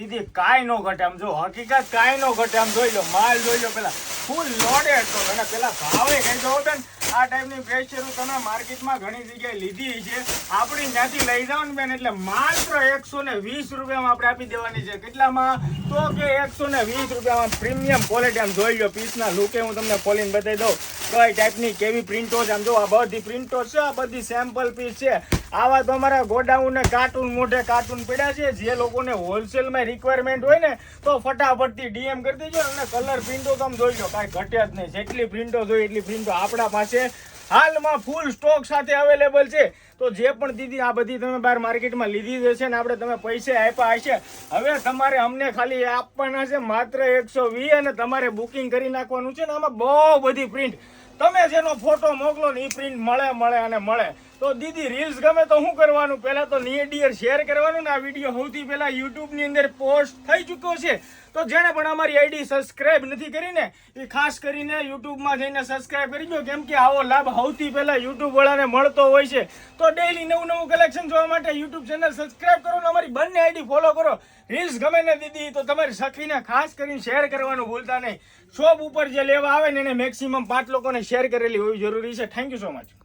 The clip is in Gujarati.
દીદી કાંઈ નો ઘટે. આમ જો હકીકત કાંઈ નો ઘટે. આમ જોઈ લો, માલ જોઈ લો, પેલા ફૂલ લોડેડ તો અને પેલા ભાવે કઈ જો બેન. આ ટાઈપની પ્રેશર તમે માર્કેટમાં ઘણી જગ્યાએ લીધી છે, આપણી ત્યાંથી લઈ જાઓ ને બેન, એટલે માત્ર 120 રૂપિયામાં આપણે આપી દેવાની છે. કેટલામાં? તો કે 120 રૂપિયામાં પ્રીમિયમ ક્વોલિટી. આમ જોઈ લો, પીસના લુકે હું તમને ખોલીને બતાવી દઉં કઈ ટાઈપની કેવી પ્રિન્ટો છે. આમ જો આ બધી પ્રિન્ટો છે, આ બધી સેમ્પલ પીસ છે. આવા તો અમારા ગોડાઉન ને કાર્ટૂન મોઢે કાર્ટૂન પડ્યા છે. જે લોકોને હોલસેલમાં રિક્વાયરમેન્ટ હોય ને તો ફટાફટથી ડીએમ કરી દેજો. અને કલર પ્રિન્ટો તમે જોઈ લો, કાંઈ ઘટે જ નહીં. જેટલી પ્રિન્ટો જોઈએ એટલી પ્રિન્ટો આપણા પાસે હાલમાં ફૂલ સ્ટોક સાથે અવેલેબલ છે. તો જે પણ દીદી આ બધી તમે બહાર માર્કેટમાં લીધી છે ને આપણે તમે પૈસે આપ્યા હશે, હવે તમારે અમને ખાલી આપવાના છે માત્ર 120 અને તમારે બુકિંગ કરી નાખવાનું છે. ને આમાં બહુ બધી પ્રિન્ટ તમે જેનો ફોટો મોકલો ને એ પ્રિન્ટ મળે અને મળે. તો દીદી રીલ્સ ગમે તો શું કરવાનું? પહેલા તો નિયર ડિયર શેર કરવાનું ને આ વિડીયો સૌથી પહેલા યુટ્યુબની અંદર પોસ્ટ થઈ ચૂક્યો છે. તો જેણે પણ અમારી આઈડી સબસ્ક્રાઇબ નથી કરીને એ ખાસ કરીને યુટ્યુબમાં જઈને સબસ્ક્રાઇબ કરી દો, કેમ કે આવો લાભ સૌથી પહેલા યુટ્યુબ વાળાને મળતો હોય છે. તો ડેઈલી નવું કલેક્શન જોવા માટે યુટ્યુબ ચેનલ સબસ્ક્રાઇબ કરો ને અમારી બંને આઈડી ફોલો કરો. રીલ્સ ગમે ને દીદી તો તમારી સખીને ખાસ કરીને શેર કરવાનું ભૂલતા નહીં. શોપ ઉપર જે લેવા આવે ને એને મેક્સિમમ 5 લોકોને શેર કરેલી હોવી જરૂરી છે. Thank you so much.